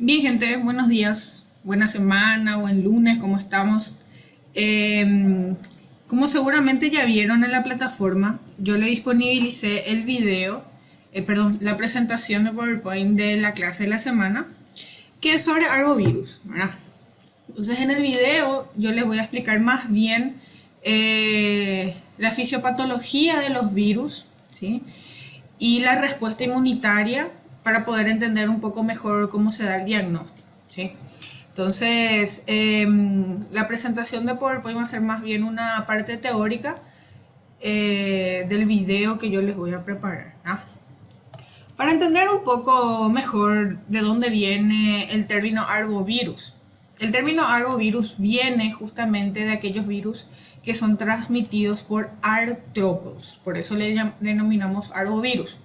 Bien, gente, buenos días, buena semana, buen lunes, ¿cómo estamos? Como seguramente ya vieron en la plataforma, yo le disponibilicé el video, perdón, la presentación de PowerPoint de la clase de la semana, que es sobre arbovirus, ¿verdad? Entonces en el video yo les voy a explicar más bien la fisiopatología de los virus, ¿sí? Y la respuesta inmunitaria para poder entender un poco mejor cómo se da el diagnóstico, ¿sí? Entonces, la presentación de PowerPoint va a ser más bien una parte teórica del video que yo les voy a preparar, ¿no? Para entender un poco mejor de dónde viene el término arbovirus. El término arbovirus viene justamente de aquellos virus que son transmitidos por artrópodos, por eso le denominamos arbovirus.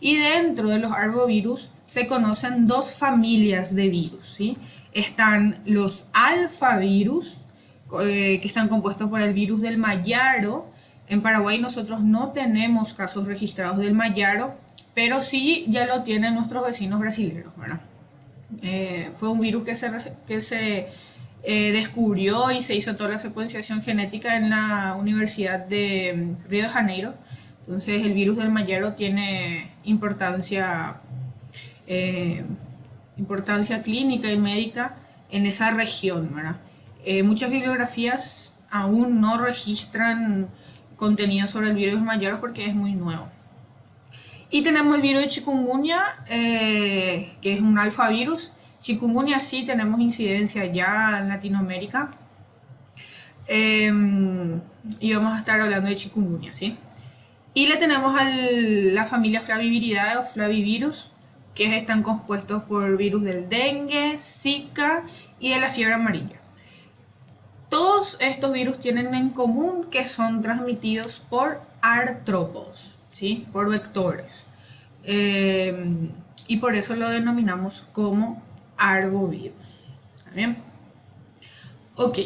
Y dentro de los arbovirus se conocen dos familias de virus, ¿sí? Están los alfavirus, que están compuestos por el virus del Mayaro. En Paraguay nosotros no tenemos casos registrados del Mayaro, pero sí ya lo tienen nuestros vecinos brasileños, ¿verdad? Fue un virus que se descubrió y se hizo toda la secuenciación genética en la Universidad de Río de Janeiro. Entonces el virus del Mayaro tiene importancia clínica y médica en esa región, ¿verdad? Muchas bibliografías aún no registran contenido sobre el virus del Mayaro porque es muy nuevo. Y tenemos el virus de chikungunya, que es un alfavirus. Chikungunya sí tenemos incidencia ya en Latinoamérica. Y vamos a estar hablando de chikungunya, ¿sí? Y le tenemos a la familia Flaviviridae o Flavivirus, que están compuestos por virus del dengue, Zika y de la fiebre amarilla. Todos estos virus tienen en común que son transmitidos por artrópodos, ¿sí? Por vectores. Y por eso lo denominamos como arbovirus. ¿Está bien? Ok.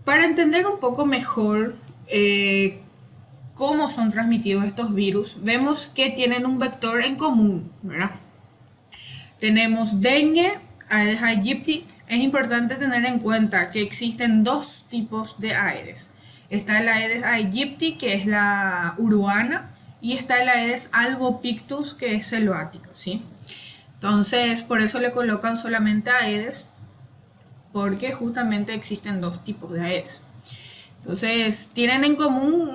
Para entender un poco mejor cómo son transmitidos estos virus, vemos que tienen un vector en común, ¿verdad? Tenemos dengue, Aedes aegypti. Es importante tener en cuenta que existen dos tipos de Aedes. Está el Aedes aegypti, que es la uruana, y está el Aedes albopictus, que es selvático, ¿sí? Entonces, por eso le colocan solamente Aedes, porque justamente existen dos tipos de Aedes. Entonces, tienen en común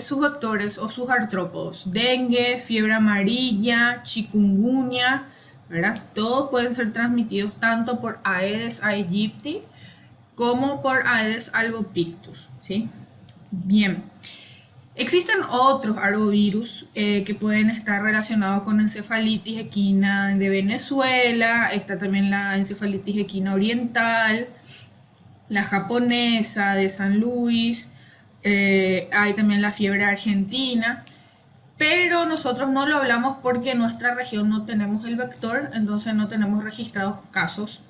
sus vectores o sus artrópodos: dengue, fiebre amarilla, chikungunya, ¿verdad? Todos pueden ser transmitidos tanto por Aedes aegypti como por Aedes albopictus, ¿sí? Bien. Existen otros arbovirus que pueden estar relacionados con encefalitis equina de Venezuela. Está también la encefalitis equina oriental, la japonesa de San Luis, hay también la fiebre argentina, pero nosotros no lo hablamos porque en nuestra región no tenemos el vector, entonces no tenemos registrados casos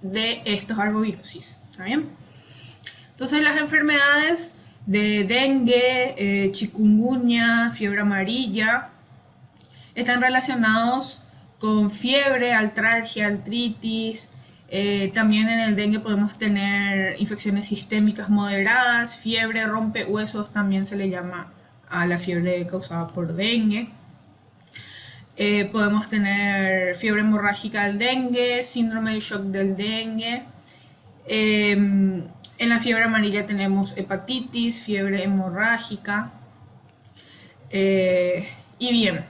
de estos arbovirusis. ¿Está bien? Entonces las enfermedades de dengue, chikungunya, fiebre amarilla, están relacionados con fiebre, artralgia, artritis. También en el dengue podemos tener infecciones sistémicas moderadas, fiebre, rompehuesos, también se le llama a la fiebre causada por dengue. Podemos tener fiebre hemorrágica del dengue, síndrome del shock del dengue. En la fiebre amarilla tenemos hepatitis, fiebre hemorrágica. Y bien,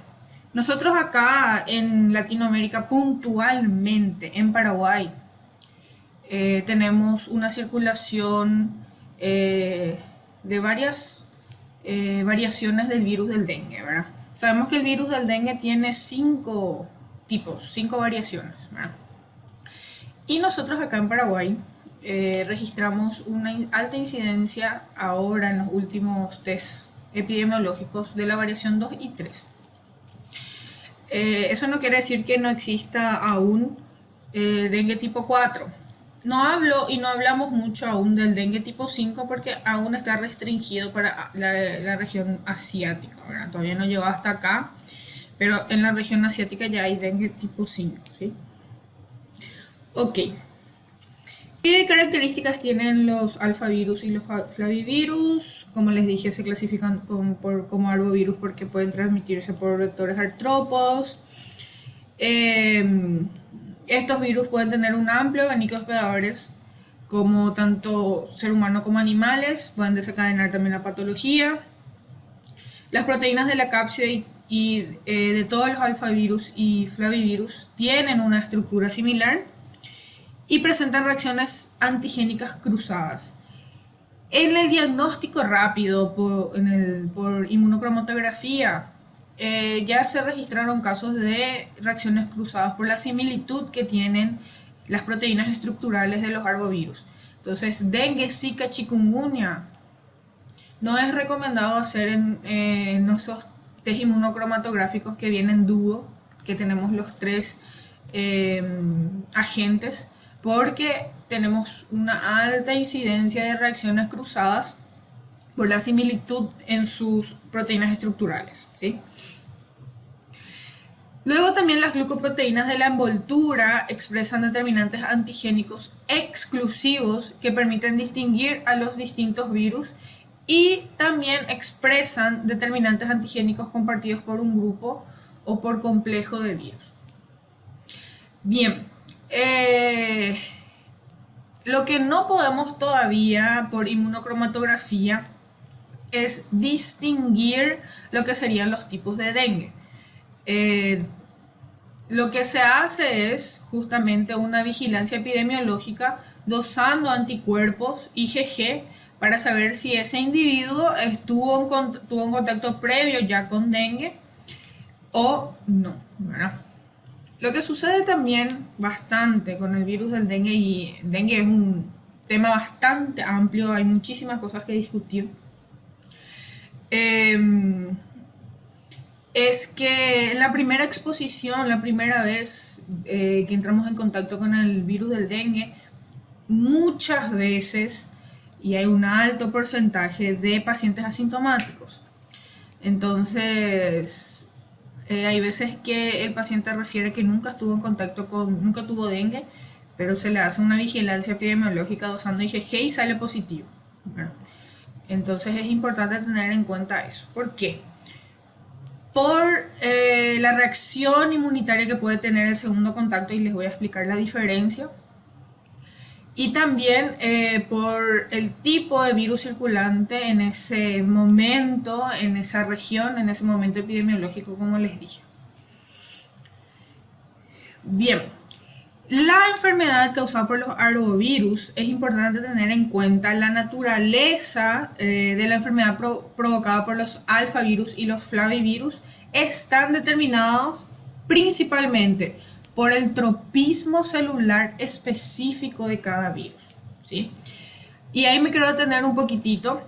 nosotros acá en Latinoamérica, puntualmente en Paraguay, tenemos una circulación de varias variaciones del virus del dengue, ¿verdad? Sabemos que el virus del dengue tiene 5 tipos, 5 variaciones, ¿verdad? Y nosotros acá en Paraguay registramos una alta incidencia ahora en los últimos test epidemiológicos de la variación 2 y 3. Eso no quiere decir que no exista aún dengue tipo 4. No hablo y no hablamos mucho aún del dengue tipo 5 porque aún está restringido para la región asiática, ¿verdad? Todavía no llegó hasta acá, pero en la región asiática ya hay dengue tipo 5, ¿sí? Ok. ¿Qué características tienen los alfavirus y los flavivirus? Como les dije, se clasifican como arbovirus porque pueden transmitirse por vectores artrópodos. Estos virus pueden tener un amplio abanico de hospedadores, como tanto ser humano como animales, pueden desencadenar también la patología. Las proteínas de la cápside y de todos los alfavirus y flavivirus tienen una estructura similar y presentan reacciones antigénicas cruzadas. En el diagnóstico rápido por inmunocromatografía, ya se registraron casos de reacciones cruzadas por la similitud que tienen las proteínas estructurales de los arbovirus. Entonces, dengue, zika, chikungunya, no es recomendado hacer en esos test inmunocromatográficos que vienen dúo, que tenemos los tres agentes, porque tenemos una alta incidencia de reacciones cruzadas por la similitud en sus proteínas estructurales, ¿sí? Luego también las glucoproteínas de la envoltura expresan determinantes antigénicos exclusivos que permiten distinguir a los distintos virus y también expresan determinantes antigénicos compartidos por un grupo o por complejo de virus. Bien, lo que no podemos todavía por inmunocromatografía es distinguir lo que serían los tipos de dengue. Lo que se hace es justamente una vigilancia epidemiológica dosando anticuerpos IgG para saber si ese individuo tuvo un contacto previo ya con dengue o no, ¿verdad? Lo que sucede también bastante con el virus del dengue, y dengue es un tema bastante amplio, hay muchísimas cosas que discutir, es que en la primera exposición, la primera vez que entramos en contacto con el virus del dengue, muchas veces, y hay un alto porcentaje de pacientes asintomáticos. Entonces, hay veces que el paciente refiere que nunca estuvo en contacto nunca tuvo dengue, pero se le hace una vigilancia epidemiológica dosando IgG y sale positivo, ¿verdad? Entonces es importante tener en cuenta eso. ¿Por qué? Por la reacción inmunitaria que puede tener el segundo contacto, y les voy a explicar la diferencia. Y también por el tipo de virus circulante en ese momento, en esa región, en ese momento epidemiológico, como les dije. Bien, la enfermedad causada por los arbovirus, es importante tener en cuenta la naturaleza de la enfermedad provocada por los alfavirus y los flavivirus. Están determinados principalmente por el tropismo celular específico de cada virus, ¿sí? Y ahí me quiero detener un poquitito,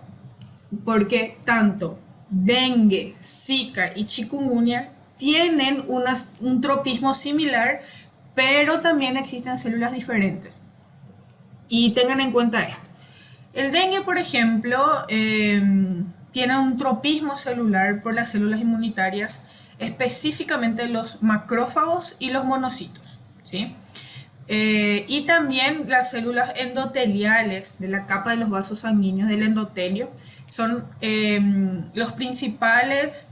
porque tanto dengue, zika y chikungunya tienen un tropismo similar, pero también existen células diferentes. Y tengan en cuenta esto. El dengue, por ejemplo, tiene un tropismo celular por las células inmunitarias, específicamente los macrófagos y los monocitos, ¿sí? Y también las células endoteliales de la capa de los vasos sanguíneos del endotelio son las principales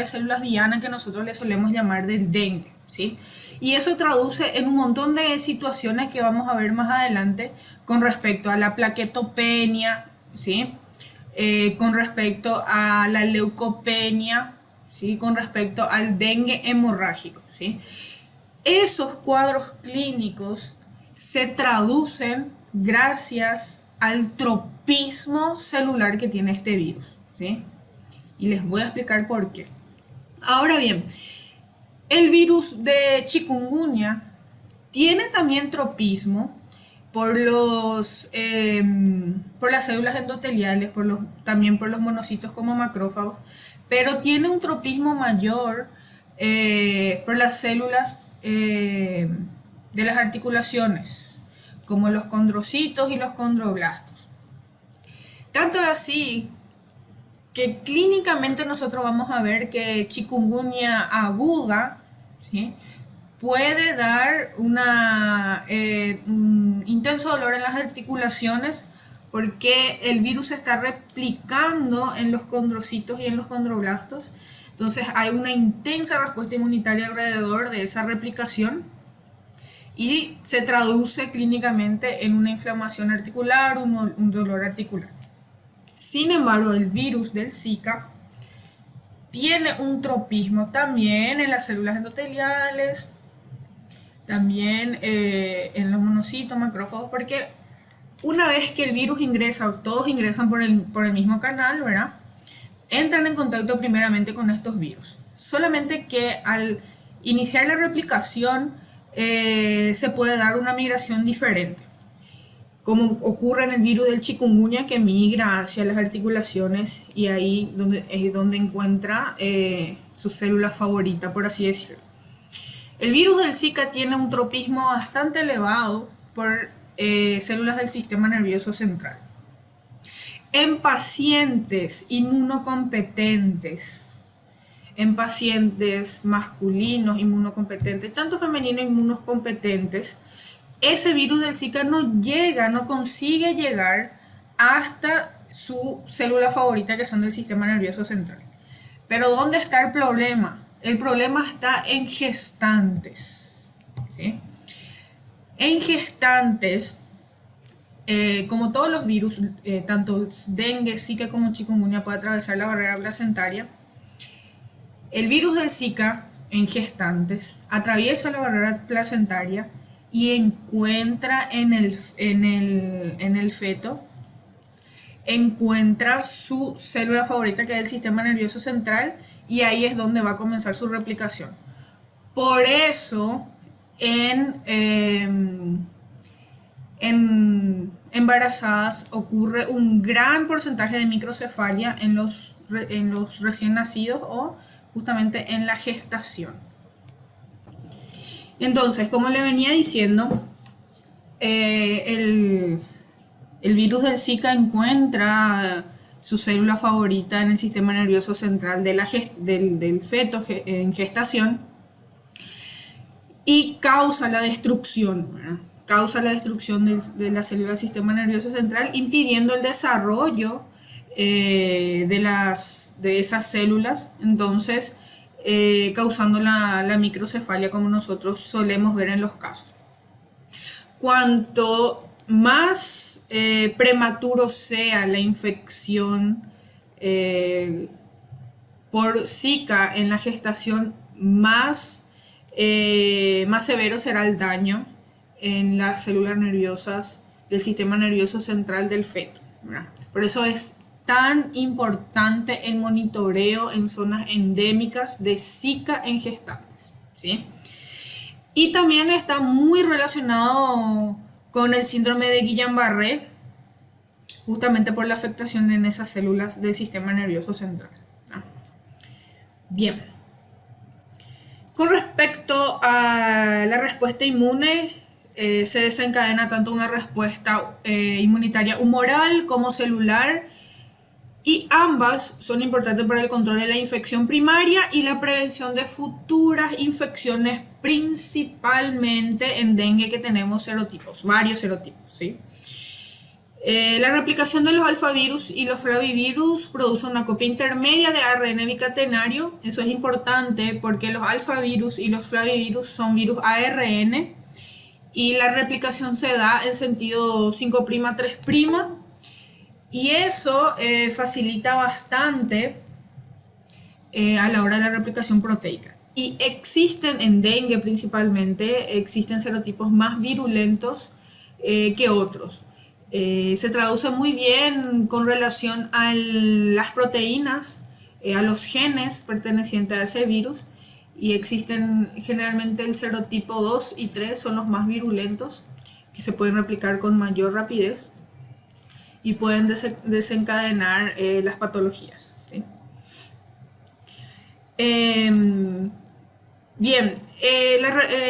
células diana que nosotros le solemos llamar del dengue, ¿sí? Y eso traduce en un montón de situaciones que vamos a ver más adelante con respecto a la plaquetopenia, ¿sí? Con respecto a la leucopenia, ¿sí? Con respecto al dengue hemorrágico, ¿sí? Esos cuadros clínicos se traducen gracias al tropismo celular que tiene este virus, ¿sí? Y les voy a explicar por qué. Ahora bien, el virus de chikungunya tiene también tropismo por las células endoteliales, también por los monocitos como macrófagos, pero tiene un tropismo mayor por las células de las articulaciones, como los condrocitos y los condroblastos. Tanto es así que clínicamente nosotros vamos a ver que chikungunya aguda, ¿sí?, puede dar un intenso dolor en las articulaciones porque el virus se está replicando en los condrocitos y en los condroblastos. Entonces hay una intensa respuesta inmunitaria alrededor de esa replicación y se traduce clínicamente en una inflamación articular, un dolor articular. Sin embargo, el virus del Zika tiene un tropismo también en las células endoteliales, también en los monocitos, macrófagos, porque una vez que el virus ingresa, todos ingresan por el mismo canal, ¿verdad?, entran en contacto primeramente con estos virus. Solamente que al iniciar la replicación se puede dar una migración diferente, como ocurre en el virus del chikungunya, que migra hacia las articulaciones y ahí es donde encuentra su célula favorita, por así decirlo. El virus del Zika tiene un tropismo bastante elevado por células del sistema nervioso central. En pacientes inmunocompetentes, en pacientes masculinos inmunocompetentes, tanto femeninos inmunocompetentes, ese virus del Zika no consigue llegar hasta su célula favorita, que son del sistema nervioso central. Pero ¿dónde está el problema? El problema está en gestantes, ¿sí? En gestantes, como todos los virus, tanto dengue, Zika como chikungunya, puede atravesar la barrera placentaria. El virus del Zika en gestantes atraviesa la barrera placentaria y encuentra en el feto, encuentra su célula favorita, que es el sistema nervioso central, y ahí es donde va a comenzar su replicación. Por eso en embarazadas ocurre un gran porcentaje de microcefalia en los recién nacidos o justamente en la gestación. Entonces, como le venía diciendo, el virus del Zika encuentra su célula favorita en el sistema nervioso central del feto en gestación y causa la destrucción, ¿verdad? Causa la destrucción de la célula del sistema nervioso central, impidiendo el desarrollo de esas células, entonces causando la microcefalia, como nosotros solemos ver en los casos. Cuanto más prematuro sea la infección por Zika en la gestación, más severo será el daño en las células nerviosas del sistema nervioso central del feto, ¿verdad? Por eso es tan importante el monitoreo en zonas endémicas de Zika en gestantes, ¿sí? Y también está muy relacionado con el síndrome de Guillain-Barré, justamente por la afectación en esas células del sistema nervioso central, ¿no? Bien. Con respecto a la respuesta inmune, se desencadena tanto una respuesta inmunitaria humoral como celular, y ambas son importantes para el control de la infección primaria y la prevención de futuras infecciones, principalmente en dengue, que tenemos serotipos, varios serotipos, ¿sí? La replicación de los alfavirus y los flavivirus produce una copia intermedia de ARN bicatenario. Eso es importante porque los alfavirus y los flavivirus son virus ARN y la replicación se da en sentido 5'3', y eso facilita bastante a la hora de la replicación proteica. Y existen en dengue principalmente, existen serotipos más virulentos que otros. Se traduce muy bien con relación a las proteínas, a los genes pertenecientes a ese virus, y existen generalmente el serotipo 2 y 3 son los más virulentos, que se pueden replicar con mayor rapidez y pueden desencadenar las patologías, ¿sí? Bien,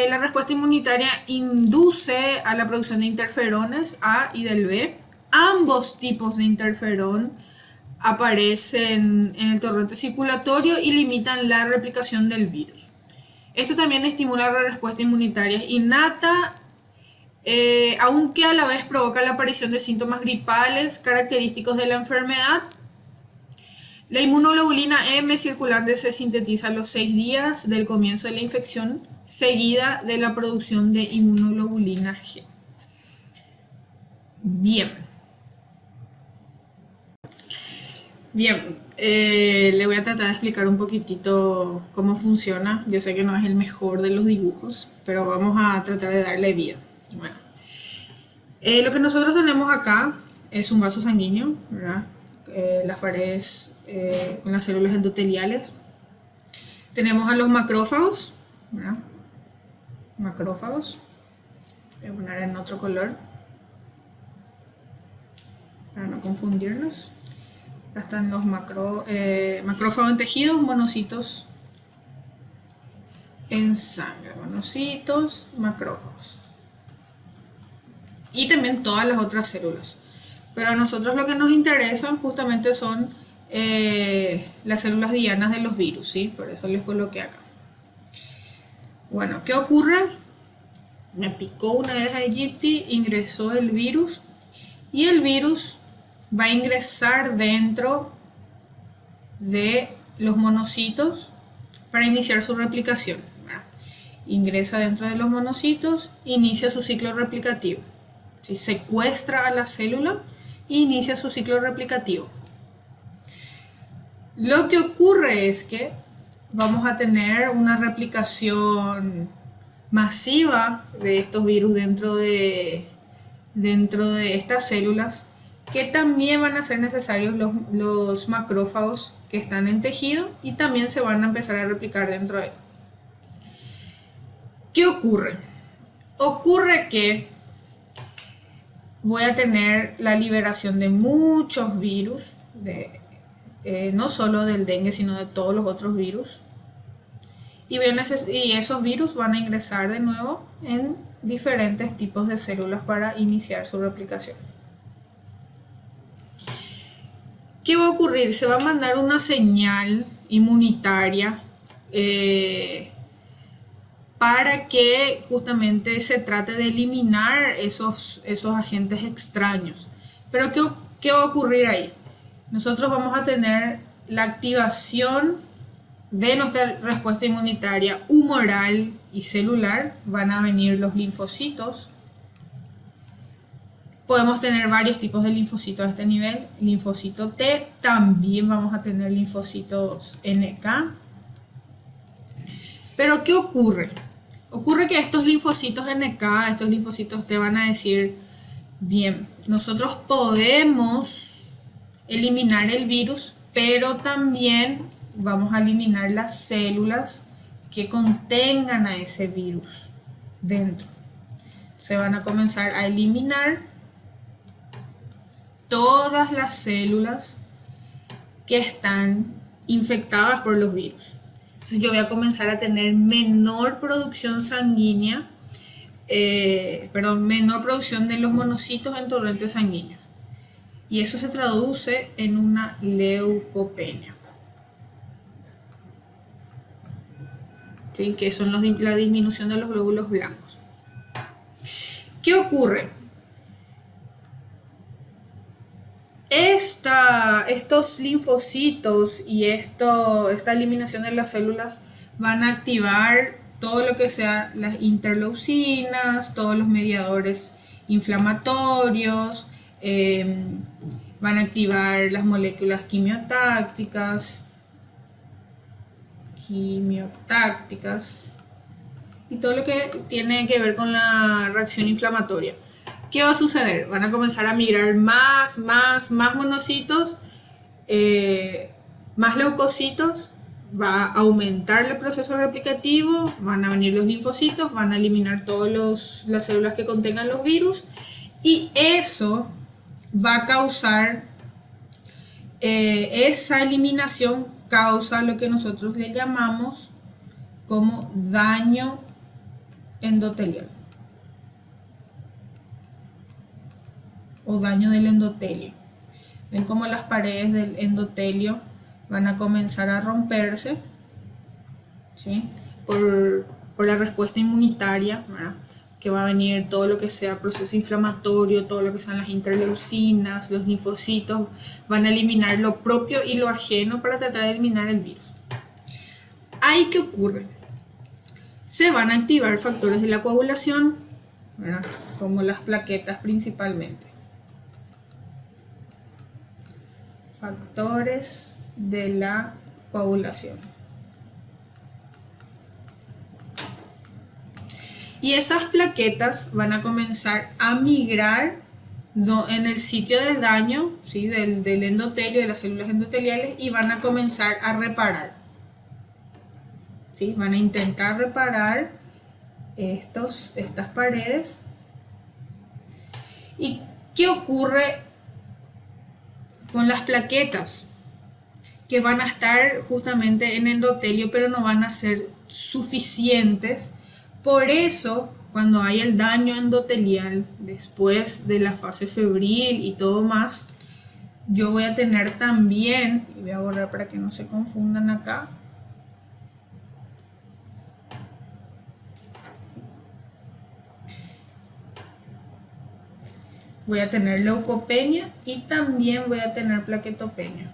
la respuesta inmunitaria induce a la producción de interferones A y del B. Ambos tipos de interferón aparecen en el torrente circulatorio y limitan la replicación del virus. Esto también estimula la respuesta inmunitaria innata, aunque a la vez provoca la aparición de síntomas gripales característicos de la enfermedad. La inmunoglobulina M circulante se sintetiza a los 6 días del comienzo de la infección, seguida de la producción de inmunoglobulina G. Bien. Bien, le voy a tratar de explicar un poquitito cómo funciona. Yo sé que no es el mejor de los dibujos, pero vamos a tratar de darle vida. Bueno, lo que nosotros tenemos acá es un vaso sanguíneo, ¿verdad? Las paredes con las células endoteliales. Tenemos a los macrófagos, ¿verdad? Macrófagos. Voy a poner en otro color para no confundirnos. Acá están los macrófagos en tejidos, monocitos en sangre, monocitos, macrófagos. Y también todas las otras células. Pero a nosotros lo que nos interesan justamente son las células dianas de los virus, ¿sí? Por eso les coloqué acá. Bueno, ¿qué ocurre? Me picó una vez aegypti, ingresó el virus y el virus va a ingresar dentro de los monocitos para iniciar su replicación. Ingresa dentro de los monocitos, inicia su ciclo replicativo. ¿Sí? Secuestra a la célula e inicia su ciclo replicativo. Lo que ocurre es que vamos a tener una replicación masiva de estos virus dentro de estas células, que también van a ser necesarios los macrófagos que están en tejido y también se van a empezar a replicar dentro de él. ¿Qué ocurre? Ocurre que voy a tener la liberación de muchos virus, no solo del dengue, sino de todos los otros virus. Y esos virus van a ingresar de nuevo en diferentes tipos de células para iniciar su replicación. ¿Qué va a ocurrir? Se va a mandar una señal inmunitaria para que justamente se trate de eliminar esos agentes extraños. Pero ¿qué va a ocurrir ahí? Nosotros vamos a tener la activación de nuestra respuesta inmunitaria humoral y celular. Van a venir los linfocitos. Podemos tener varios tipos de linfocitos a este nivel. Linfocito T, también vamos a tener linfocitos NK. Pero ¿qué ocurre? Ocurre que estos linfocitos NK, estos linfocitos T van a decir, bien, nosotros podemos eliminar el virus, pero también vamos a eliminar las células que contengan a ese virus dentro. Se van a comenzar a eliminar todas las células que están infectadas por los virus. Entonces yo voy a comenzar a tener menor producción sanguínea, menor producción de los monocitos en torrente sanguíneo. Y eso se traduce en una leucopenia. ¿Sí? Que son la disminución de los glóbulos blancos. ¿Qué ocurre? Estos linfocitos y esta eliminación de las células van a activar todo lo que sea las interleucinas, todos los mediadores inflamatorios, van a activar las moléculas quimiotácticas y todo lo que tiene que ver con la reacción inflamatoria. ¿Qué va a suceder? Van a comenzar a migrar más monocitos, más leucocitos, va a aumentar el proceso replicativo, van a venir los linfocitos, van a eliminar todas las células que contengan los virus y eso va a causar, esa eliminación causa lo que nosotros le llamamos como daño endotelial o daño del endotelio. Ven cómo las paredes del endotelio van a comenzar a romperse, ¿sí? por la respuesta inmunitaria, ¿verdad? Que va a venir todo lo que sea proceso inflamatorio, todo lo que sean las interleucinas, los linfocitos, van a eliminar lo propio y lo ajeno para tratar de eliminar el virus. ¿Ahí qué ocurre? Se van a activar factores de la coagulación, ¿verdad? Como las plaquetas principalmente. Factores de la coagulación. Y esas plaquetas van a comenzar a migrar en el sitio del daño, ¿sí? del endotelio, de las células endoteliales, y van a comenzar a reparar. ¿Sí? Van a intentar reparar estas paredes. ¿Y qué ocurre con las plaquetas? Que van a estar justamente en endotelio, pero no van a ser suficientes. Por eso, cuando hay el daño endotelial, después de la fase febril y todo más, yo voy a tener también, y voy a borrar para que no se confundan acá, voy a tener leucopenia y también voy a tener plaquetopenia.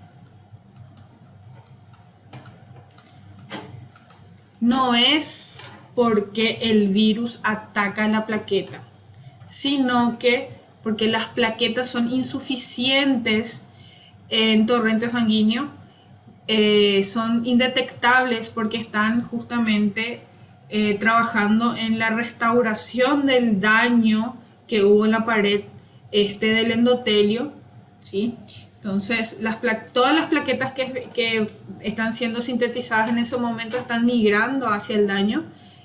No es porque el virus ataca la plaqueta, sino que porque las plaquetas son insuficientes en torrente sanguíneo, son indetectables porque están justamente trabajando en la restauración del daño que hubo en la pared del endotelio, ¿sí? Entonces, todas las plaquetas que están siendo sintetizadas en ese momento están migrando hacia el daño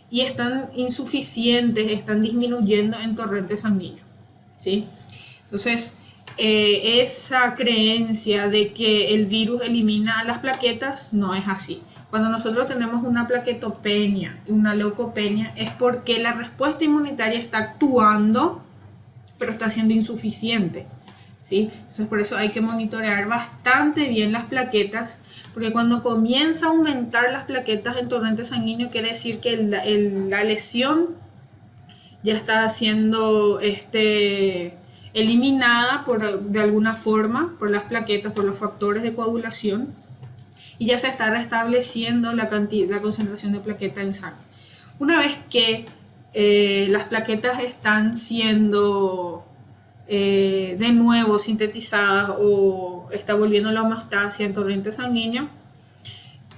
y están insuficientes, están disminuyendo en torrente sanguíneo, ¿sí? Entonces, esa creencia de que el virus elimina las plaquetas no es así. Cuando nosotros tenemos una plaquetopenia y una leucopenia es porque la respuesta inmunitaria está actuando, pero está siendo insuficiente, ¿sí? Entonces por eso hay que monitorear bastante bien las plaquetas, porque cuando comienza a aumentar las plaquetas en torrente sanguíneo quiere decir que la lesión ya está siendo eliminada de alguna forma por las plaquetas, por los factores de coagulación, y ya se está restableciendo la concentración de plaqueta en sangre. Una vez que las plaquetas están siendo de nuevo sintetizadas o está volviendo la homeostasia en torrente sanguíneo,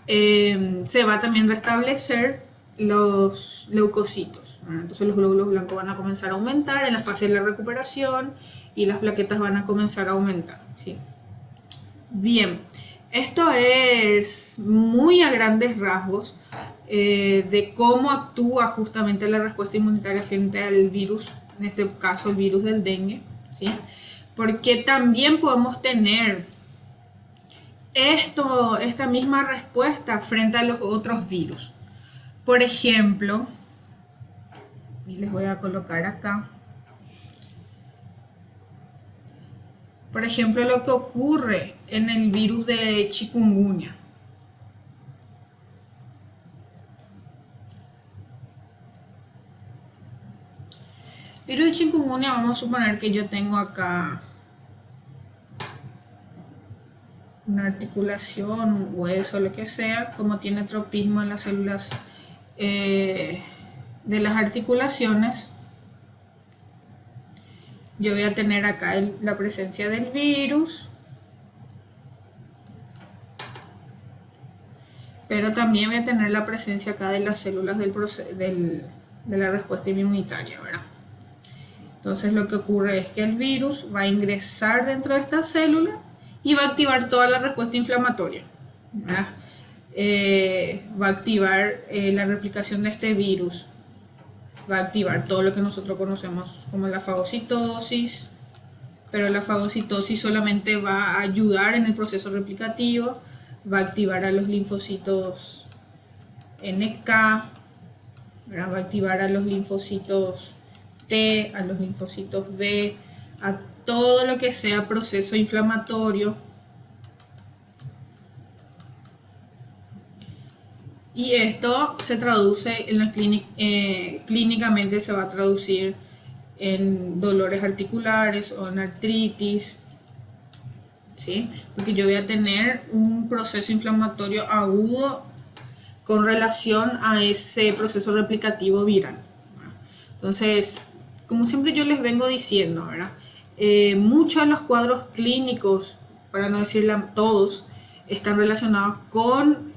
se va también a restablecer los leucocitos. Entonces los glóbulos blancos van a comenzar a aumentar en la fase de la recuperación y las plaquetas van a comenzar a aumentar, ¿sí? Bien, esto es muy a grandes rasgos de cómo actúa justamente la respuesta inmunitaria frente al virus, en este caso el virus del dengue, ¿sí? Porque también podemos tener esta misma respuesta frente a los otros virus. Por ejemplo, y les voy a colocar acá, por ejemplo, lo que ocurre en el virus de chikungunya. Virus de chikungunya, vamos a suponer que yo tengo acá una articulación, un hueso, lo que sea, como tiene tropismo en las células de las articulaciones, yo voy a tener acá la presencia del virus, pero también voy a tener la presencia acá de las células de la respuesta inmunitaria, ¿verdad? Entonces lo que ocurre es que el virus va a ingresar dentro de esta célula y va a activar toda la respuesta inflamatoria, ¿verdad? Va a activar la replicación de este virus, va a activar todo lo que nosotros conocemos como la fagocitosis, pero la fagocitosis solamente va a ayudar en el proceso replicativo, va a activar a los linfocitos NK, ¿verdad? Va a activar a los linfocitos T, a los linfocitos B, a todo lo que sea proceso inflamatorio. Y esto se traduce en la clínicamente se va a traducir en dolores articulares o en artritis, ¿sí? Porque yo voy a tener un proceso inflamatorio agudo con relación a ese proceso replicativo viral. Entonces, como siempre yo les vengo diciendo, ¿verdad? Muchos de los cuadros clínicos, para no decirle todos, están relacionados con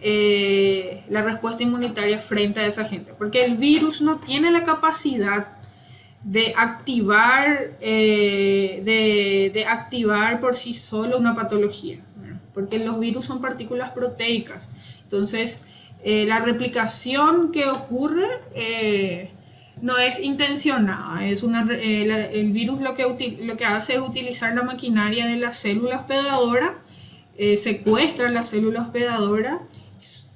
la respuesta inmunitaria frente a esa gente, porque el virus no tiene la capacidad de activar, de activar por sí solo una patología, ¿verdad? Porque los virus son partículas proteicas. Entonces, la replicación que ocurre no es intencionada. El virus lo que hace es utilizar la maquinaria de la célula hospedadora, secuestra la célula hospedadora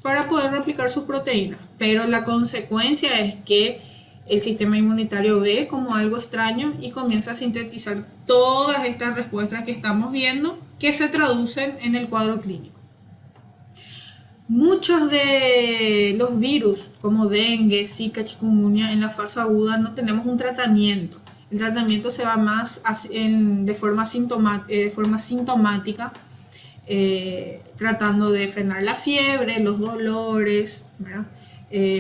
para poder replicar sus proteínas. Pero la consecuencia es que el sistema inmunitario ve como algo extraño y comienza a sintetizar todas estas respuestas que estamos viendo, que se traducen en el cuadro clínico. Muchos de los virus, como dengue, zika, chikungunya, en la fase aguda no tenemos un tratamiento. El tratamiento se va más de forma sintomática, tratando de frenar la fiebre, los dolores, ¿verdad?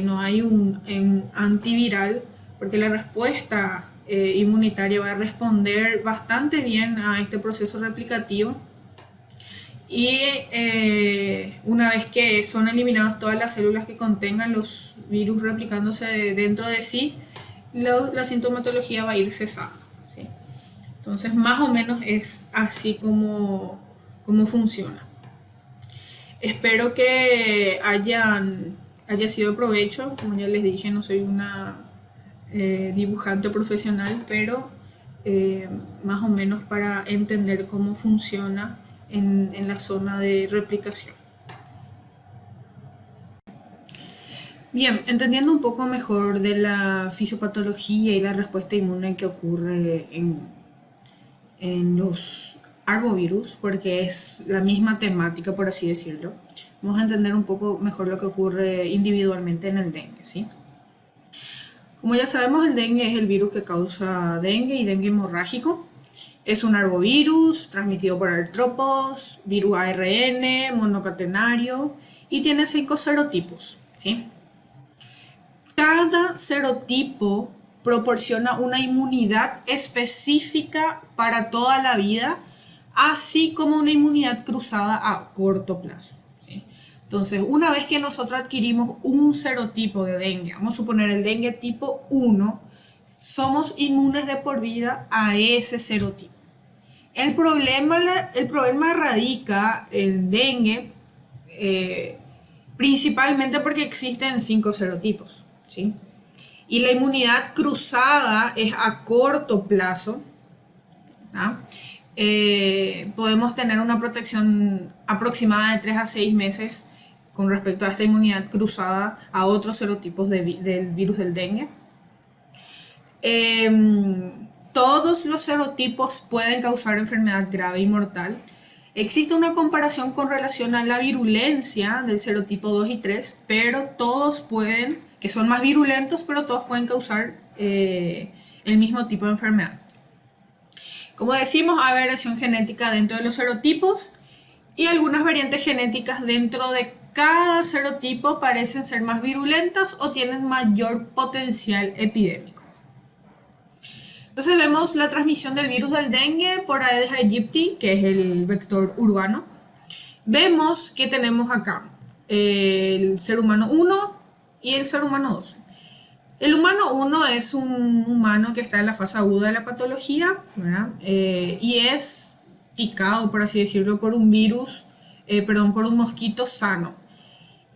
No hay un antiviral, porque la respuesta inmunitaria va a responder bastante bien a este proceso replicativo. Y una vez que son eliminadas todas las células que contengan los virus replicándose dentro de sí, la sintomatología va a ir cesando, ¿sí? Entonces, más o menos es así como funciona. Espero que haya sido de provecho. Como ya les dije, no soy una dibujante profesional, pero más o menos para entender cómo funciona en la zona de replicación. Bien, entendiendo un poco mejor de la fisiopatología y la respuesta inmune que ocurre en los arbovirus, porque es la misma temática, por así decirlo, vamos a entender un poco mejor lo que ocurre individualmente en el dengue, ¿sí? Como ya sabemos, el dengue es el virus que causa dengue y dengue hemorrágico. Es un arbovirus transmitido por artrópodos, virus ARN, monocatenario, y tiene 5 serotipos, ¿sí? Cada serotipo proporciona una inmunidad específica para toda la vida, así como una inmunidad cruzada a corto plazo, ¿sí? Entonces, una vez que nosotros adquirimos un serotipo de dengue, vamos a suponer el dengue tipo 1, somos inmunes de por vida a ese serotipo. El problema radica en dengue principalmente porque existen 5 serotipos, ¿sí? Y la inmunidad cruzada es a corto plazo, ¿no? Podemos tener una protección aproximada de 3 a 6 meses con respecto a esta inmunidad cruzada a otros serotipos del virus del dengue. Todos los serotipos pueden causar enfermedad grave y mortal. Existe una comparación con relación a la virulencia del serotipo 2 y 3, pero todos pueden, que son más virulentos, pero todos pueden causar el mismo tipo de enfermedad. Como decimos, hay variación genética dentro de los serotipos y algunas variantes genéticas dentro de cada serotipo parecen ser más virulentas o tienen mayor potencial epidémico. Entonces vemos la transmisión del virus del dengue por Aedes aegypti, que es el vector urbano. Vemos que tenemos acá el ser humano 1 y el ser humano 2. El humano 1 es un humano que está en la fase aguda de la patología, ¿verdad? Y es picado, por así decirlo, por un virus, por un mosquito sano.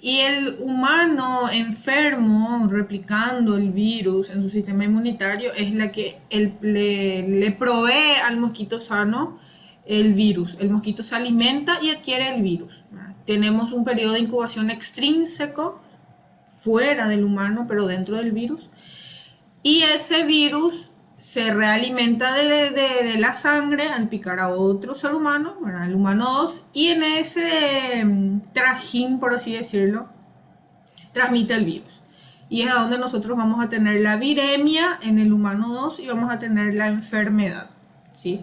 Y el humano enfermo, replicando el virus en su sistema inmunitario, es la que le provee al mosquito sano el virus. El mosquito se alimenta y adquiere el virus, ¿verdad? Tenemos un periodo de incubación extrínseco, fuera del humano, pero dentro del virus. Y ese virus se realimenta de la sangre al picar a otro ser humano, ¿verdad? El humano 2, y en ese trajín, por así decirlo, transmite el virus. Y es a donde nosotros vamos a tener la viremia en el humano 2 y vamos a tener la enfermedad, ¿sí?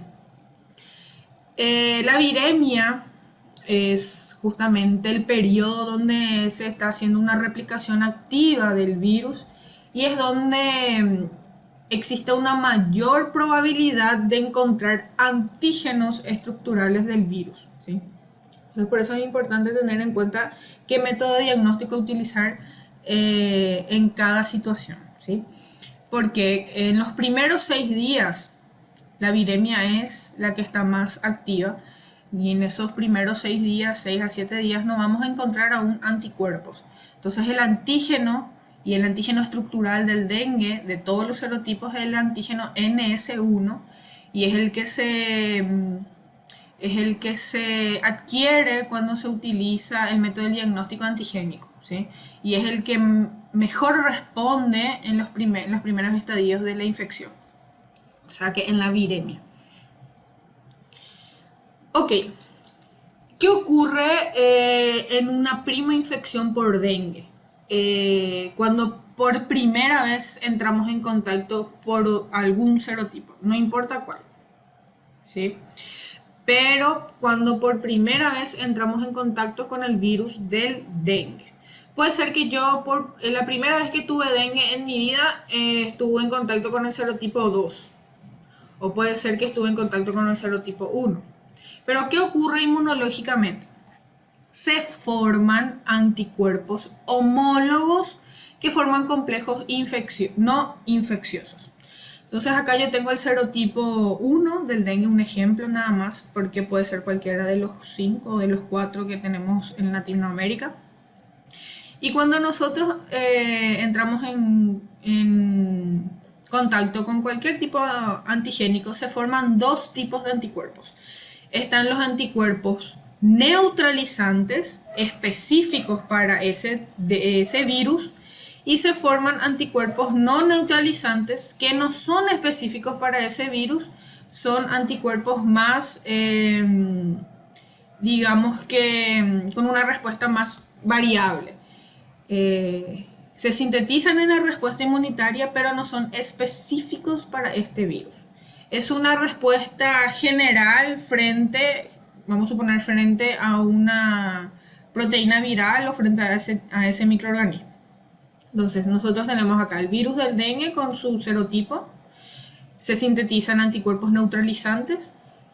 La viremia es justamente el periodo donde se está haciendo una replicación activa del virus y es donde existe una mayor probabilidad de encontrar antígenos estructurales del virus, ¿sí? Entonces, por eso es importante tener en cuenta qué método de diagnóstico utilizar en cada situación, ¿sí? Porque en los primeros 6 días la viremia es la que está más activa y en esos primeros 6 días, 6 a 7 días, no vamos a encontrar aún anticuerpos. Entonces el antígeno y el antígeno estructural del dengue, de todos los serotipos, es el antígeno NS1 y es el que se adquiere cuando se utiliza el método de diagnóstico antigénico, ¿sí? Y es el que mejor responde en los primeros estadios de la infección, o sea que en la viremia. Ok, ¿qué ocurre en una prima infección por dengue? Cuando por primera vez entramos en contacto por algún serotipo, no importa cuál, ¿sí? Pero cuando por primera vez entramos en contacto con el virus del dengue. Puede ser que yo, la primera vez que tuve dengue en mi vida, estuve en contacto con el serotipo 2. O puede ser que estuve en contacto con el serotipo 1. Pero ¿qué ocurre inmunológicamente? Se forman anticuerpos homólogos que forman complejos no infecciosos. Entonces acá yo tengo el serotipo 1 del dengue, un ejemplo nada más, porque puede ser cualquiera de los 5 o de los 4 que tenemos en Latinoamérica. Y cuando nosotros entramos en contacto con cualquier tipo antigénico, se forman dos tipos de anticuerpos. Están los anticuerpos neutralizantes específicos para ese virus y se forman anticuerpos no neutralizantes que no son específicos para ese virus, son anticuerpos más, digamos que con una respuesta más variable. Se sintetizan en la respuesta inmunitaria, pero no son específicos para este virus. Es una respuesta general vamos a suponer, frente a una proteína viral o frente a ese microorganismo. Entonces, nosotros tenemos acá el virus del dengue con su serotipo. Se sintetizan anticuerpos neutralizantes,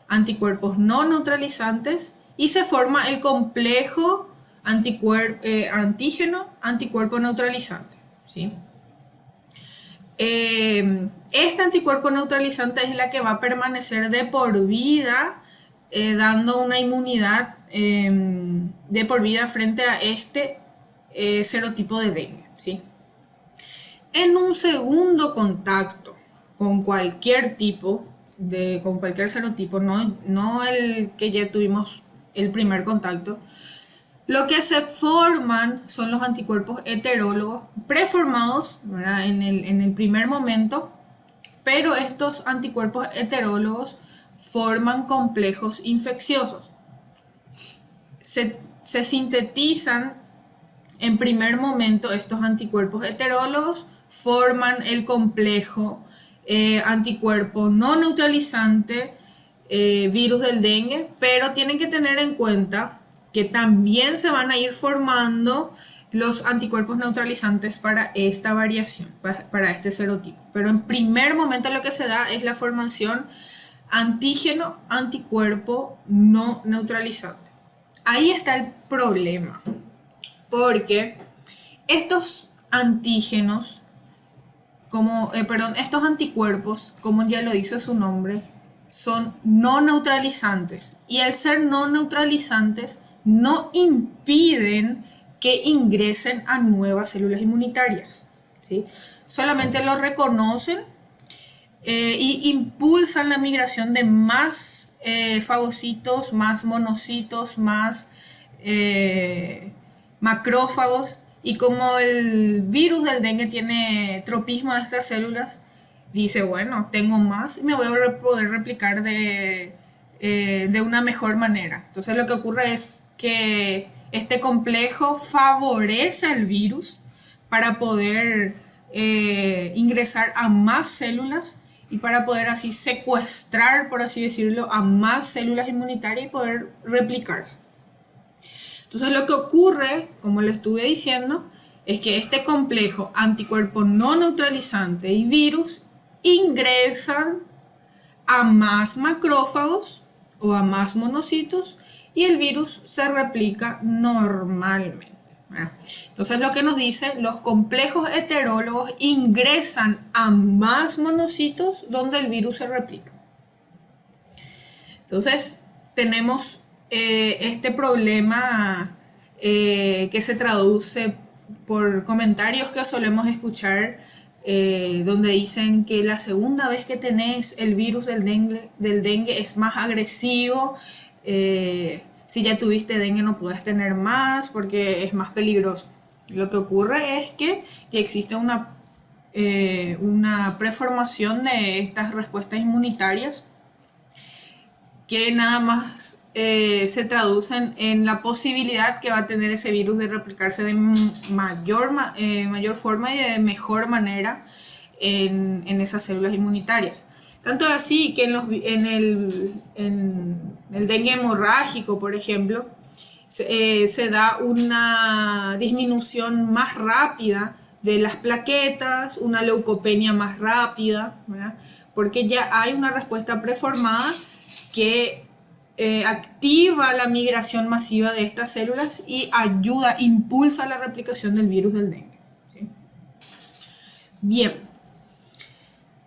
anticuerpos no neutralizantes y se forma el complejo antígeno, anticuerpo neutralizante, ¿sí? Este anticuerpo neutralizante es la que va a permanecer de por vida, dando una inmunidad de por vida frente a este serotipo de dengue, ¿sí? En un segundo contacto con cualquier con cualquier serotipo, no el que ya tuvimos el primer contacto, lo que se forman son los anticuerpos heterólogos preformados, ¿verdad?, en el primer momento, pero estos anticuerpos heterólogos forman complejos infecciosos. Se sintetizan en primer momento estos anticuerpos heterólogos, forman el complejo anticuerpo no neutralizante virus del dengue, pero tienen que tener en cuenta que también se van a ir formando los anticuerpos neutralizantes para esta variación, para este serotipo. Pero en primer momento lo que se da es la formación antígeno-anticuerpo no neutralizante. Ahí está el problema, porque estos antígenos, estos anticuerpos, como ya lo dice su nombre, son no neutralizantes y al ser no neutralizantes no impiden que ingresen a nuevas células inmunitarias, ¿sí? Solamente lo reconocen y impulsan la migración de más fagocitos, más monocitos, más macrófagos, y como el virus del dengue tiene tropismo de estas células, dice, bueno, tengo más y me voy a poder replicar de una mejor manera. Entonces lo que ocurre es que este complejo favorece al virus para poder ingresar a más células y para poder así secuestrar, por así decirlo, a más células inmunitarias y poder replicarse. Entonces lo que ocurre, como le estuve diciendo, es que este complejo anticuerpo no neutralizante y virus ingresan a más macrófagos o a más monocitos y el virus se replica normalmente. Entonces lo que nos dice, los complejos heterólogos ingresan a más monocitos donde el virus se replica. Entonces tenemos este problema que se traduce por comentarios que solemos escuchar donde dicen que la segunda vez que tenés el virus del dengue es más agresivo. Si ya tuviste dengue no puedes tener más porque es más peligroso. Lo que ocurre es que existe una preformación de estas respuestas inmunitarias que nada más se traducen en la posibilidad que va a tener ese virus de replicarse de mayor forma y de mejor manera en esas células inmunitarias. Tanto así que en el dengue hemorrágico, por ejemplo, se da una disminución más rápida de las plaquetas, una leucopenia más rápida, ¿verdad? Porque ya hay una respuesta preformada que activa la migración masiva de estas células y impulsa la replicación del virus del dengue. ¿Sí? Bien,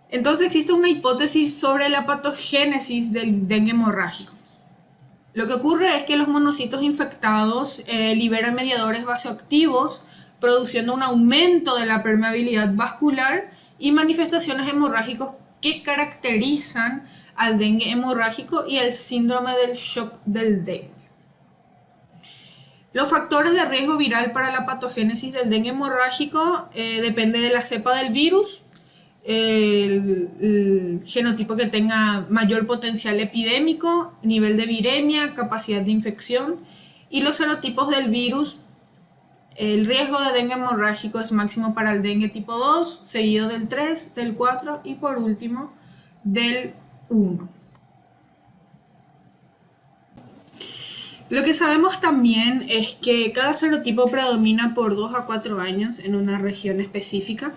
entonces existe una hipótesis sobre la patogénesis del dengue hemorrágico. Lo que ocurre es que los monocitos infectados liberan mediadores vasoactivos, produciendo un aumento de la permeabilidad vascular y manifestaciones hemorrágicas que caracterizan al dengue hemorrágico y el síndrome del shock del dengue. Los factores de riesgo viral para la patogénesis del dengue hemorrágico depende de la cepa del virus, el genotipo que tenga mayor potencial epidémico, nivel de viremia, capacidad de infección y los serotipos del virus. El riesgo de dengue hemorrágico es máximo para el dengue tipo 2, seguido del 3, del 4 y por último del 1. Lo que sabemos también es que cada serotipo predomina por 2 a 4 años en una región específica.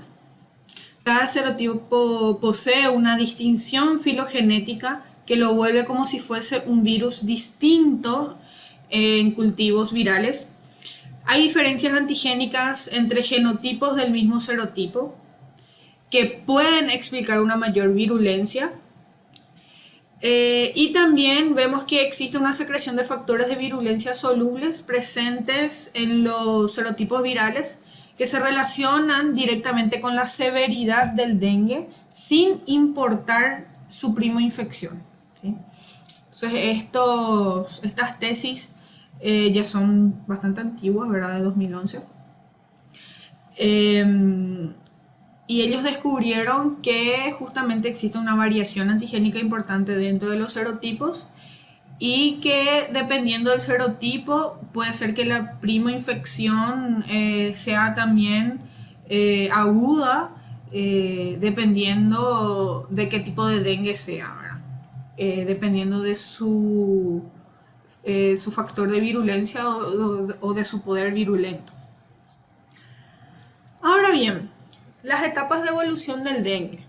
Cada serotipo posee una distinción filogenética que lo vuelve como si fuese un virus distinto en cultivos virales. Hay diferencias antigénicas entre genotipos del mismo serotipo que pueden explicar una mayor virulencia. Y también vemos que existe una secreción de factores de virulencia solubles presentes en los serotipos virales que se relacionan directamente con la severidad del dengue sin importar su primoinfección, ¿sí? Entonces estas tesis ya son bastante antiguas, ¿verdad? De 2011. Y ellos descubrieron que justamente existe una variación antigénica importante dentro de los serotipos y que dependiendo del serotipo puede ser que la primoinfección sea también aguda dependiendo de qué tipo de dengue sea, ¿verdad? Dependiendo de su factor de virulencia o de su poder virulento. Ahora bien, las etapas de evolución del dengue.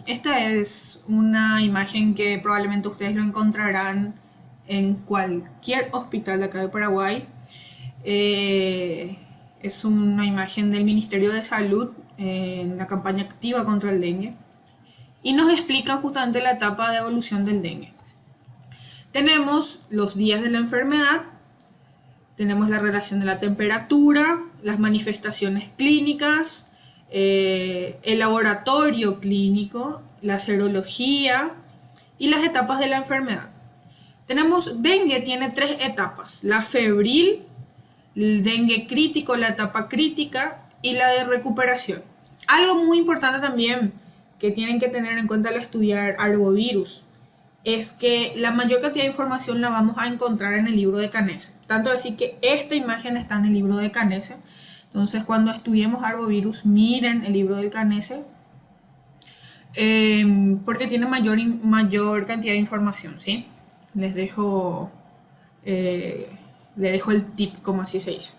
Esta es una imagen que probablemente ustedes lo encontrarán en cualquier hospital de acá de Paraguay. Es una imagen del Ministerio de Salud en la campaña activa contra el dengue y nos explica justamente la etapa de evolución del dengue. Tenemos los días de la enfermedad, tenemos la relación de la temperatura, las manifestaciones clínicas, el laboratorio clínico, la serología y las etapas de la enfermedad. Dengue tiene 3 etapas: la febril, el dengue crítico, la etapa crítica y la de recuperación. Algo muy importante también que tienen que tener en cuenta al estudiar arbovirus es que la mayor cantidad de información la vamos a encontrar en el libro de Canese. Tanto así que esta imagen está en el libro de Canese. Entonces, cuando estudiemos arbovirus, miren el libro del Canese, porque tiene mayor cantidad de información, ¿sí? Les dejo el tip, como así se dice.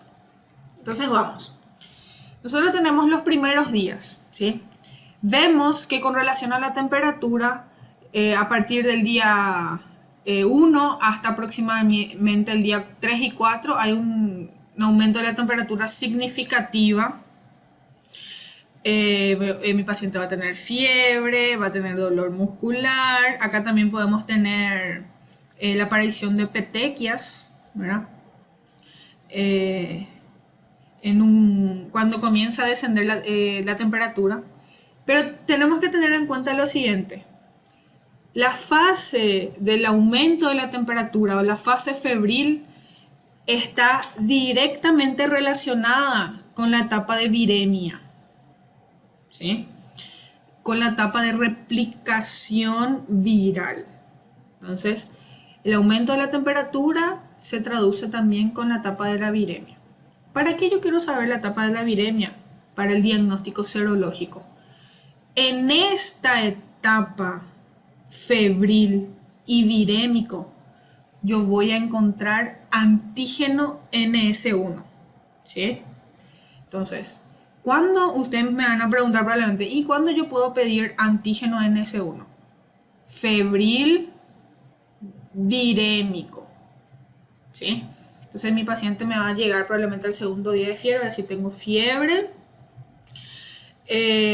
Entonces, vamos. Nosotros tenemos los primeros días, ¿sí? Vemos que con relación a la temperatura, a partir del día 1 hasta aproximadamente el día 3 y 4 hay un aumento de la temperatura significativa. Mi paciente va a tener fiebre, va a tener dolor muscular. Acá también podemos tener la aparición de petequias, ¿verdad? Cuando comienza a descender la temperatura. Pero tenemos que tener en cuenta lo siguiente. La fase del aumento de la temperatura o la fase febril está directamente relacionada con la etapa de viremia, ¿sí? Con la etapa de replicación viral. Entonces, el aumento de la temperatura se traduce también con la etapa de la viremia. ¿Para qué yo quiero saber la etapa de la viremia? Para el diagnóstico serológico. En esta etapa febril y virémico, yo voy a encontrar antígeno NS1, ¿sí? Entonces, ¿cuándo? Ustedes me van a preguntar probablemente, ¿y cuándo yo puedo pedir antígeno NS1? Febril, virémico, ¿sí? Entonces mi paciente me va a llegar probablemente al segundo día de fiebre, así tengo fiebre,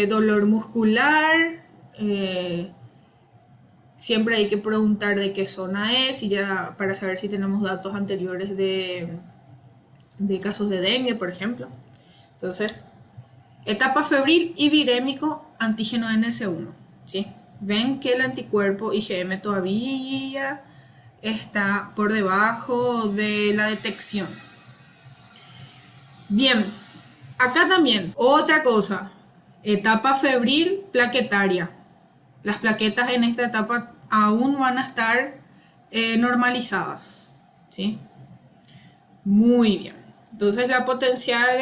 dolor muscular, siempre hay que preguntar de qué zona es y ya para saber si tenemos datos anteriores de casos de dengue, por ejemplo. Entonces, etapa febril y virémico, antígeno NS1, ¿sí? Ven que el anticuerpo IgM todavía está por debajo de la detección. Bien, acá también, otra cosa, etapa febril plaquetaria. Las plaquetas en esta etapa aún van a estar normalizadas, ¿sí? Muy bien. Entonces, la potencial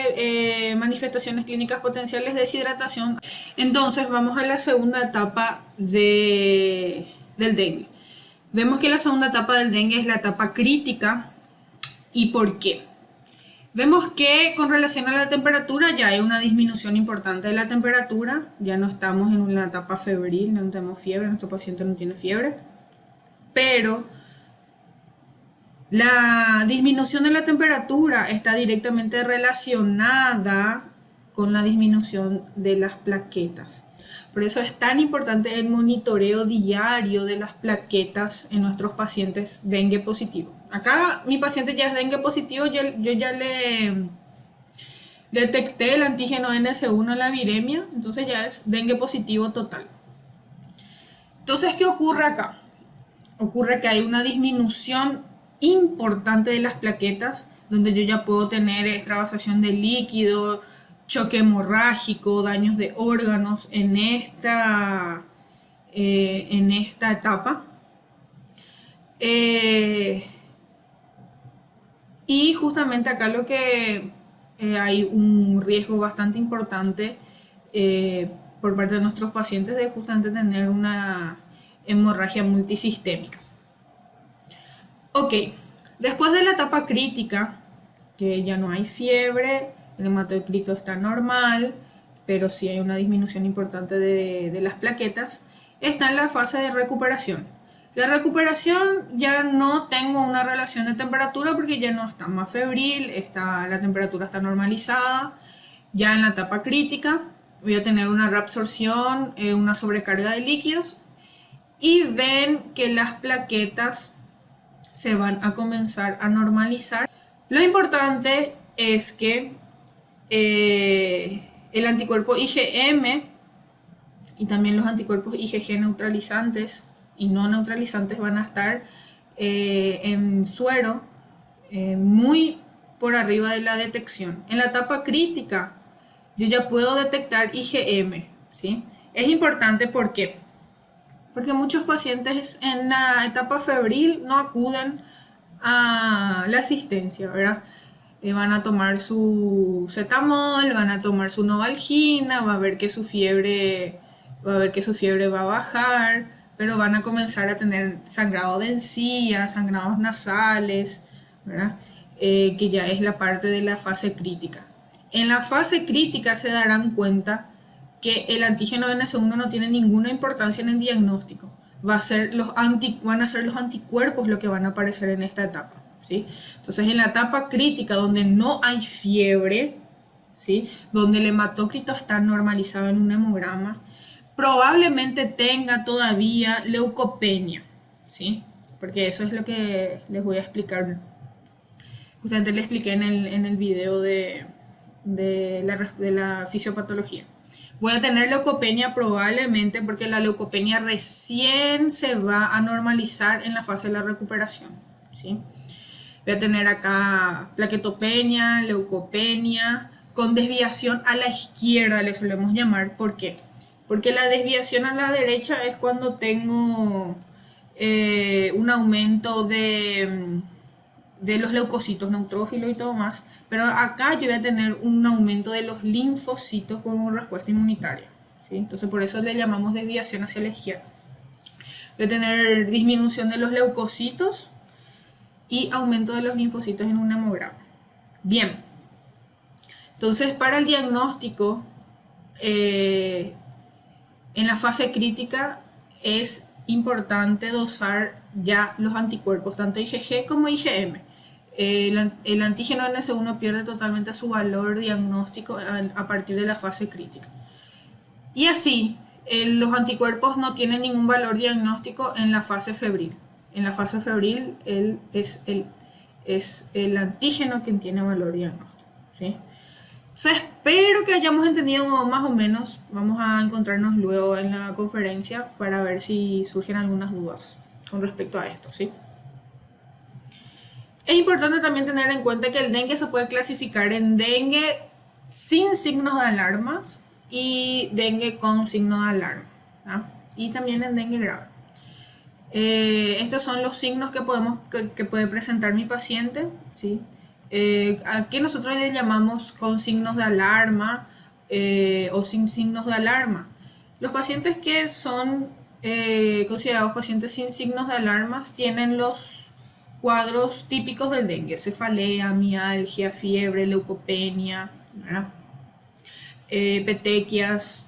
manifestaciones clínicas potenciales de deshidratación. Entonces, vamos a la segunda etapa del dengue. Vemos que la segunda etapa del dengue es la etapa crítica. ¿Y por qué? Vemos que con relación a la temperatura ya hay una disminución importante de la temperatura. Ya no estamos en una etapa febril, no tenemos fiebre, nuestro paciente no tiene fiebre. Pero la disminución de la temperatura está directamente relacionada con la disminución de las plaquetas. Por eso es tan importante el monitoreo diario de las plaquetas en nuestros pacientes dengue positivo. Acá mi paciente ya es dengue positivo, yo ya le detecté el antígeno NS1 en la viremia, entonces ya es dengue positivo total. Entonces, ¿qué ocurre acá? Ocurre que hay una disminución importante de las plaquetas, donde yo ya puedo tener extravasación de líquido, choque hemorrágico, daños de órganos en esta etapa. Y justamente acá lo que hay un riesgo bastante importante por parte de nuestros pacientes de justamente tener una hemorragia multisistémica. Ok, después de la etapa crítica, que ya no hay fiebre, el hematocrito está normal, pero sí hay una disminución importante de las plaquetas, está en la fase de recuperación. La recuperación ya no tengo una relación de temperatura porque ya no está más febril, la temperatura está normalizada. Ya en la etapa crítica voy a tener una reabsorción, una sobrecarga de líquidos y ven que las plaquetas se van a comenzar a normalizar. Lo importante es que el anticuerpo IgM y también los anticuerpos IgG neutralizantes y no neutralizantes van a estar en suero muy por arriba de la detección. En la etapa crítica yo ya puedo detectar IgM, ¿sí? Es importante porque muchos pacientes en la etapa febril no acuden a la asistencia, ¿verdad? Van a tomar su cetamol, van a tomar su novalgina, va a ver que su fiebre va a bajar, pero van a comenzar a tener sangrado de encía, sangrados nasales, ¿verdad? Que ya es la parte de la fase crítica. En la fase crítica se darán cuenta que el antígeno NS1 no tiene ninguna importancia en el diagnóstico. Van a ser los anticuerpos lo que van a aparecer en esta etapa, ¿sí? Entonces, en la etapa crítica, donde no hay fiebre, ¿sí? Donde el hematócrito está normalizado en un hemograma, probablemente tenga todavía leucopenia, ¿sí? Porque eso es lo que les voy a explicar. Justamente le expliqué en el video de la fisiopatología. Voy a tener leucopenia probablemente porque la leucopenia recién se va a normalizar en la fase de la recuperación, ¿sí? Voy a tener acá plaquetopenia, leucopenia, con desviación a la izquierda le solemos llamar. ¿Por qué? Porque la desviación a la derecha es cuando tengo un aumento de los leucocitos, neutrófilos y todo más, pero acá yo voy a tener un aumento de los linfocitos con respuesta inmunitaria, ¿sí? Entonces por eso le llamamos desviación hacia la izquierda. Voy a tener disminución de los leucocitos y aumento de los linfocitos en un hemograma. Bien, entonces para el diagnóstico en la fase crítica es importante dosar ya los anticuerpos, tanto IgG como IgM. El antígeno NS1 pierde totalmente su valor diagnóstico a partir de la fase crítica. Y así, los anticuerpos no tienen ningún valor diagnóstico en la fase febril. En la fase febril es el antígeno quien tiene valor diagnóstico, ¿sí? Entonces, espero que hayamos entendido más o menos. Vamos a encontrarnos luego en la conferencia para ver si surgen algunas dudas con respecto a esto, ¿sí? Es importante también tener en cuenta que el dengue se puede clasificar en dengue sin signos de alarma y dengue con signo de alarma, ¿no? Y también en dengue grave. Estos son los signos que puede presentar mi paciente, ¿sí? Aquí nosotros le llamamos con signos de alarma o sin signos de alarma. Los pacientes que son considerados pacientes sin signos de alarma tienen los cuadros típicos del dengue: cefalea, mialgia, fiebre, leucopenia, petequias,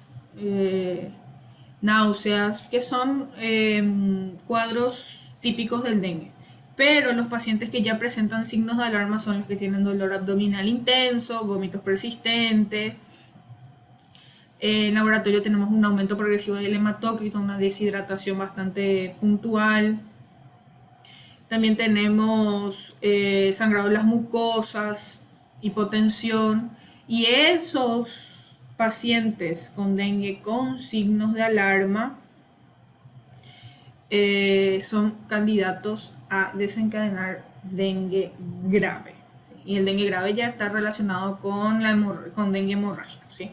náuseas, que son cuadros típicos del dengue. Pero los pacientes que ya presentan signos de alarma son los que tienen dolor abdominal intenso, vómitos persistentes. En laboratorio tenemos un aumento progresivo del hematócrito, una deshidratación bastante puntual. También tenemos sangrado en las mucosas, hipotensión, y esos pacientes con dengue con signos de alarma son candidatos a desencadenar dengue grave. Y el dengue grave ya está relacionado con dengue hemorrágico, ¿sí?